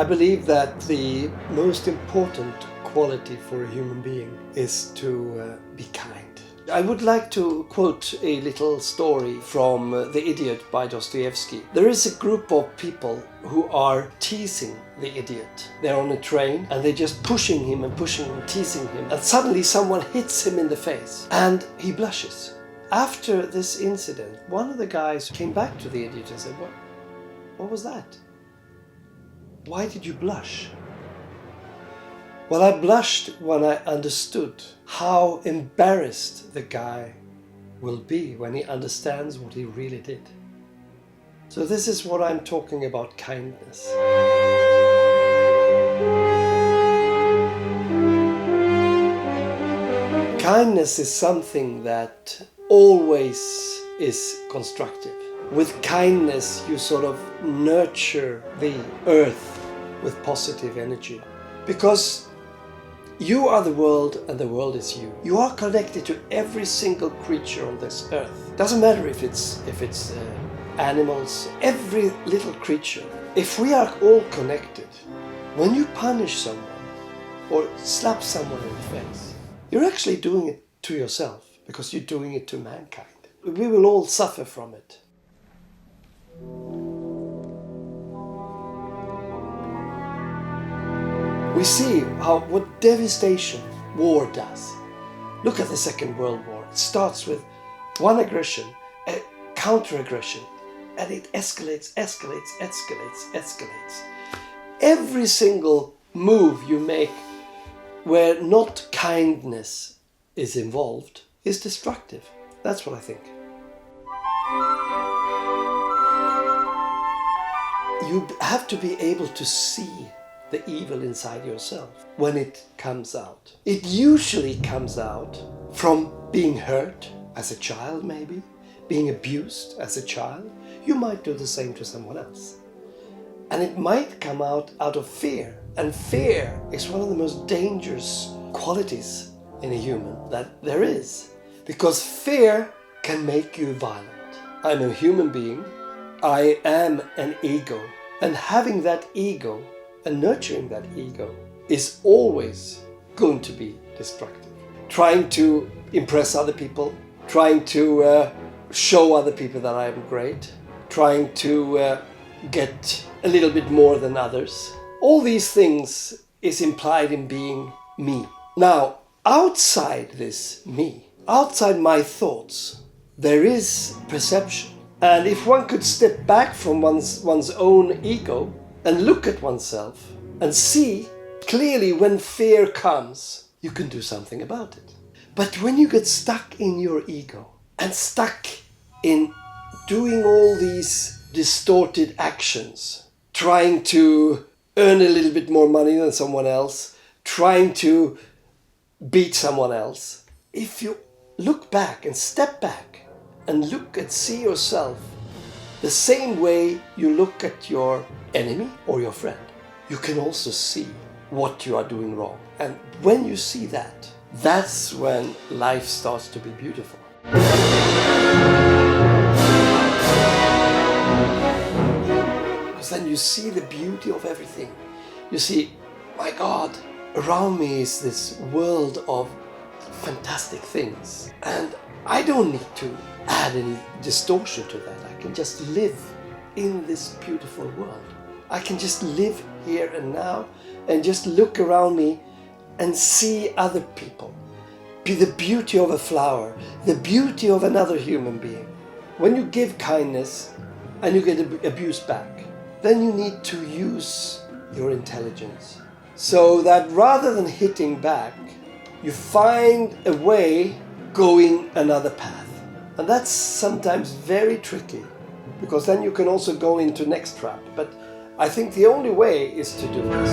I believe that the most important quality for a human being is to be kind. I would like to quote a little story from The Idiot by Dostoevsky. There is a group of people who are teasing the idiot. They're on a train and they're just pushing him and teasing him. And suddenly someone hits him in the face and he blushes. After this incident, one of the guys came back to the idiot and said, What was that? Why did you blush? Well, I blushed when I understood how embarrassed the guy will be when he understands what he really did. So this is what I'm talking about, kindness. Kindness is something that always is constructive. With kindness, you sort of nurture the earth with positive energy. Because you are the world and the world is you. You are connected to every single creature on this earth. Doesn't matter if it's animals, every little creature. If we are all connected, when you punish someone or slap someone in the face, you're actually doing it to yourself because you're doing it to mankind. We will all suffer from it. We see what devastation war does. Look at the Second World War. It starts with one aggression, a counter-aggression, and it escalates. Every single move you make where not kindness is involved is destructive. That's what I think. You have to be able to see the evil inside yourself when it comes out. It usually comes out from being hurt as a child, maybe, being abused as a child. You might do the same to someone else. And it might come out of fear. And fear is one of the most dangerous qualities in a human that there is. Because fear can make you violent. I'm a human being. I am an ego. And having that ego and nurturing that ego is always going to be destructive. Trying to impress other people, trying to show other people that I am great, trying to get a little bit more than others. All these things is implied in being me. Now, outside this me, outside my thoughts, there is perception. And if one could step back from one's own ego and look at oneself and see clearly when fear comes, you can do something about it. But when you get stuck in your ego and stuck in doing all these distorted actions, trying to earn a little bit more money than someone else, trying to beat someone else, if you look back and step back and look and see yourself the same way you look at your enemy or your friend, you can also see what you are doing wrong. And when you see that, that's when life starts to be beautiful. Because then you see the beauty of everything. You see, my God, around me is this world of fantastic things. And I don't need to add any distortion to that. I can just live in this beautiful world. I can just live here and now and just look around me and see other people. Be the beauty of a flower, the beauty of another human being. When you give kindness and you get abused back, then you need to use your intelligence. So that rather than hitting back, you find a way going another path. And that's sometimes very tricky, because then you can also go into next trap. But I think the only way is to do this.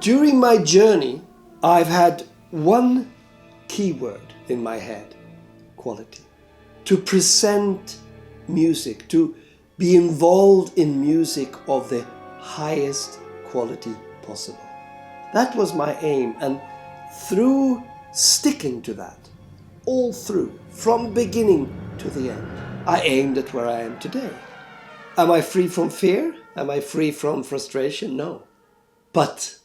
During my journey, I've had one keyword in my head: quality. To present music, to be involved in music of the highest quality possible. That was my aim, and through sticking to that, all through, from beginning to the end. I aimed at where I am today. Am I free from fear? Am I free from frustration? No. But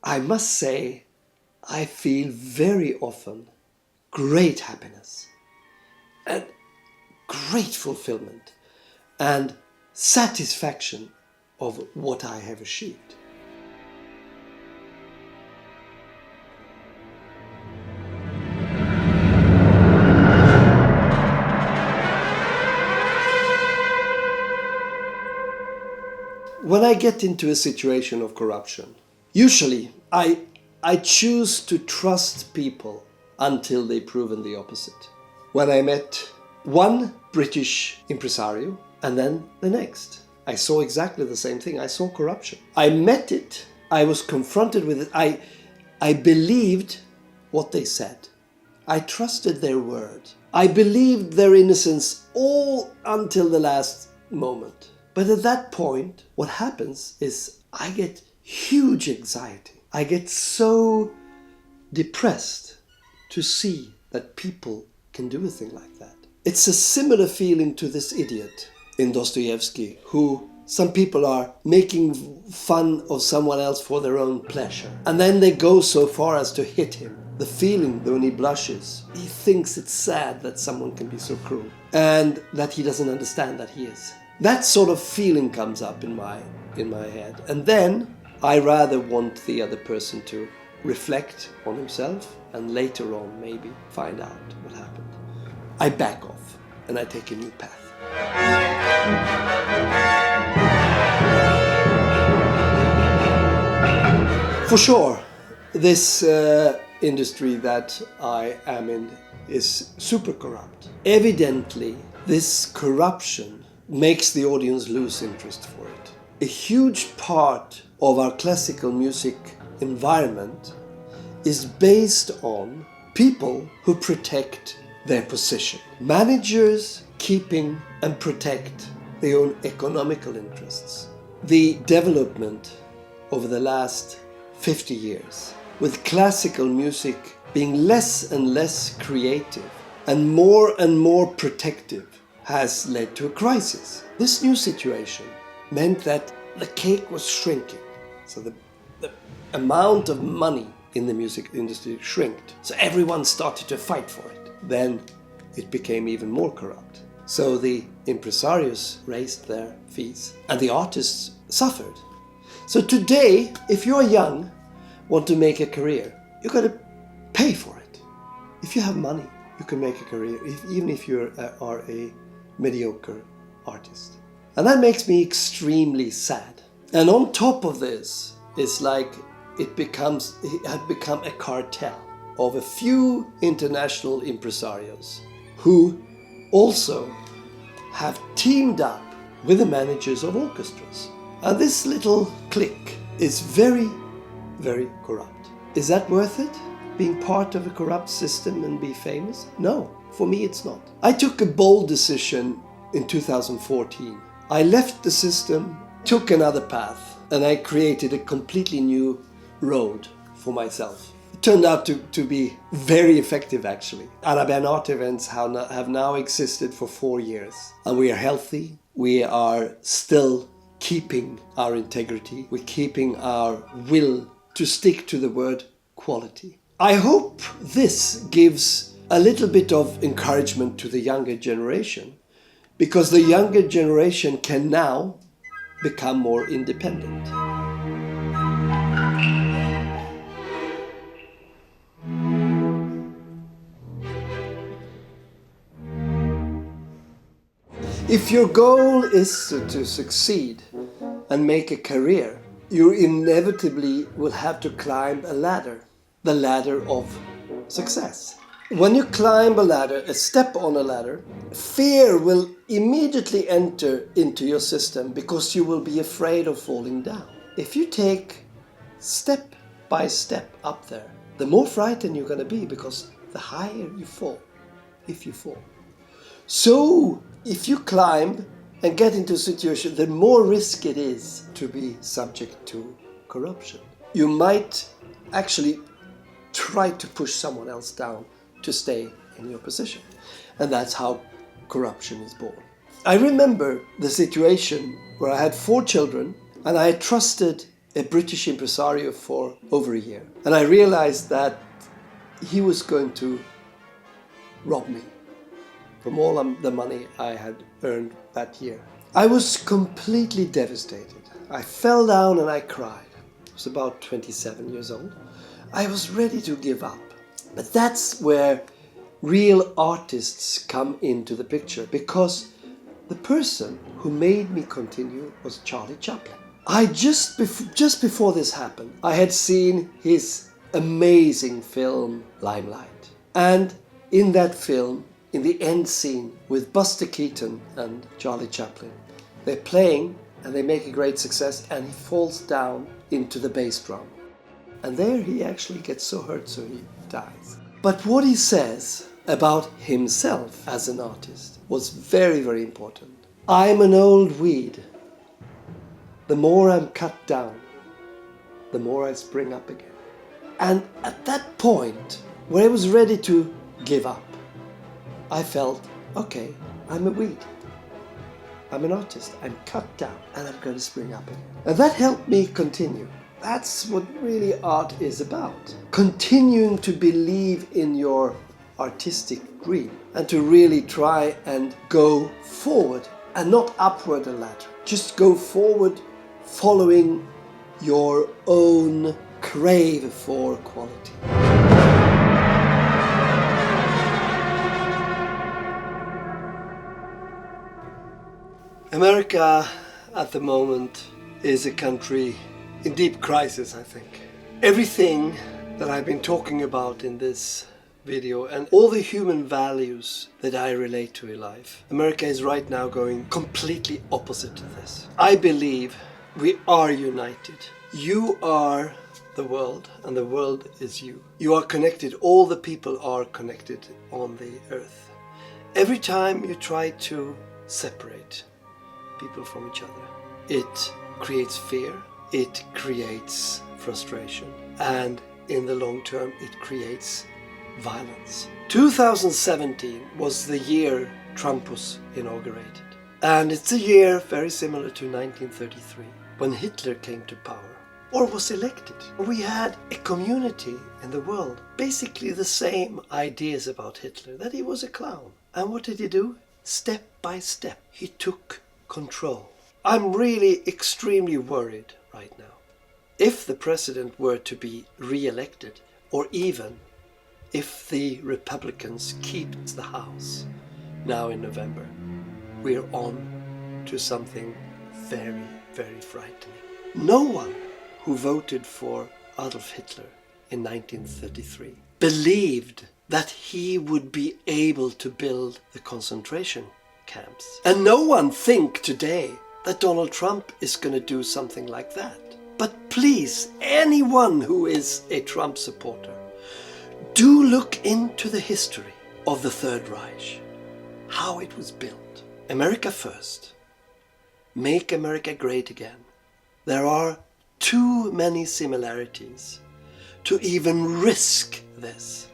I must say, I feel very often great happiness and great fulfillment and satisfaction of what I have achieved. When I get into a situation of corruption, usually I choose to trust people until they've proven the opposite. When I met one British impresario and then the next, I saw exactly the same thing. I saw corruption. I met it. I was confronted with it. I believed what they said. I trusted their word. I believed their innocence all until the last moment. But at that point, what happens is I get huge anxiety. I get so depressed to see that people can do a thing like that. It's a similar feeling to this idiot in Dostoevsky, who some people are making fun of someone else for their own pleasure. And then they go so far as to hit him. The feeling when he blushes, he thinks it's sad that someone can be so cruel and that he doesn't understand that he is. That sort of feeling comes up in my head. And then I rather want the other person to reflect on himself and later on maybe find out what happened. I back off and I take a new path. For sure, this industry that I am in is super corrupt. Evidently, this corruption makes the audience lose interest for it. A huge part of our classical music environment is based on people who protect their position. Managers keeping and protect their own economical interests. The development over the last 50 years, with classical music being less and less creative and more protective, has led to a crisis. This new situation meant that the cake was shrinking. So the amount of money in the music industry shrinked. So everyone started to fight for it. Then it became even more corrupt. So the impresarios raised their fees and the artists suffered. So today, if you're young, want to make a career, you got to pay for it. If you have money, you can make a career, even if you are a mediocre artist. And that makes me extremely sad. And on top of this, it's like it had become a cartel of a few international impresarios who also have teamed up with the managers of orchestras. And this little clique is very, very corrupt. Is that worth it? Being part of a corrupt system and be famous? No, for me it's not. I took a bold decision in 2014. I left the system, took another path, and I created a completely new road for myself. It turned out to be very effective, actually. Arabien Art Events have now existed for 4 years, and we are healthy. We are still keeping our integrity. We're keeping our will to stick to the word quality. I hope this gives a little bit of encouragement to the younger generation, because the younger generation can now become more independent. If your goal is to succeed and make a career, you inevitably will have to climb a ladder, the ladder of success. When you climb a ladder, a step on a ladder, fear will immediately enter into your system because you will be afraid of falling down. If you take step by step up there, the more frightened you're going to be because the higher you fall, if you fall. So if you climb and get into a situation, the more risk it is to be subject to corruption. You might actually try to push someone else down to stay in your position. And that's how corruption is born. I remember the situation where I had 4 children and I had trusted a British impresario for over a year. And I realized that he was going to rob me from all the money I had earned that year. I was completely devastated. I fell down and I cried. I was about 27 years old. I was ready to give up. But that's where real artists come into the picture, because the person who made me continue was Charlie Chaplin. Just before this happened, I had seen his amazing film Limelight. And in that film, in the end scene with Buster Keaton and Charlie Chaplin, they're playing and they make a great success, and he falls down into the bass drum. And there he actually gets so hurt so he dies. But what he says about himself as an artist was very, very important. I'm an old weed. The more I'm cut down, the more I spring up again. And at that point, where I was ready to give up, I felt, okay, I'm a weed. I'm an artist. I'm cut down and I'm going to spring up again. And that helped me continue. That's what really art is about. Continuing to believe in your artistic dream and to really try and go forward and not upward a ladder. Just go forward following your own crave for quality. America at the moment is a country in deep crisis, I think. Everything that I've been talking about in this video and all the human values that I relate to in life, America is right now going completely opposite to this. I believe we are united. You are the world and the world is you. You are connected. All the people are connected on the earth. Every time you try to separate people from each other, it creates fear, it creates frustration, and in the long term it creates violence. 2017 was the year Trump was inaugurated, and it's a year very similar to 1933 when Hitler came to power or was elected. We had a community in the world basically the same ideas about Hitler, that he was a clown. And what did he do? Step by step he took control. I'm really extremely worried right now. If the president were to be re-elected, or even if the Republicans keep the House now in November, we're on to something very, very frightening. No one who voted for Adolf Hitler in 1933 believed that he would be able to build the concentration camps. And no one thinks today that Donald Trump is going to do something like that. But please, anyone who is a Trump supporter, do look into the history of the Third Reich, how it was built. America first. Make America great again. There are too many similarities to even risk this.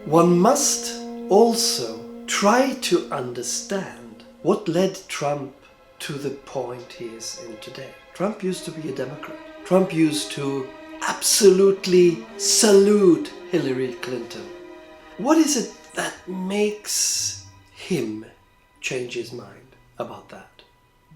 One must also try to understand what led Trump to the point he is in today. Trump used to be a Democrat. Trump used to absolutely salute Hillary Clinton. What is it that makes him change his mind about that?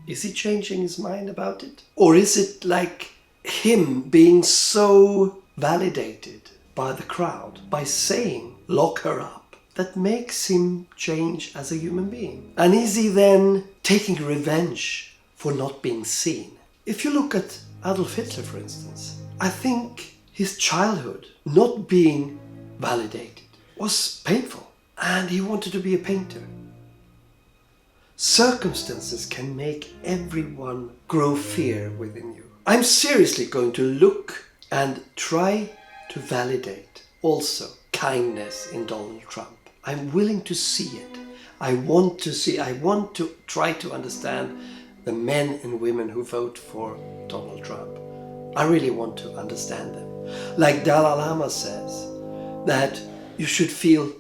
Is he changing his mind about it? Or is it like him being so validated by the crowd, by saying, lock her up, that makes him change as a human being? And is he then taking revenge for not being seen? If you look at Adolf Hitler, for instance, I think his childhood not being validated was painful, and he wanted to be a painter. Circumstances can make everyone grow fear within you. I'm seriously going to look and try to validate also kindness in Donald Trump. I'm willing to see it. I want to try to understand the men and women who vote for Donald Trump. I really want to understand them. Like Dalai Lama says, that you should feel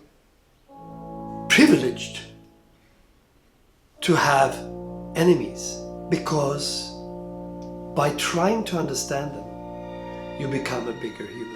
privileged to have enemies, because by trying to understand them, you become a bigger human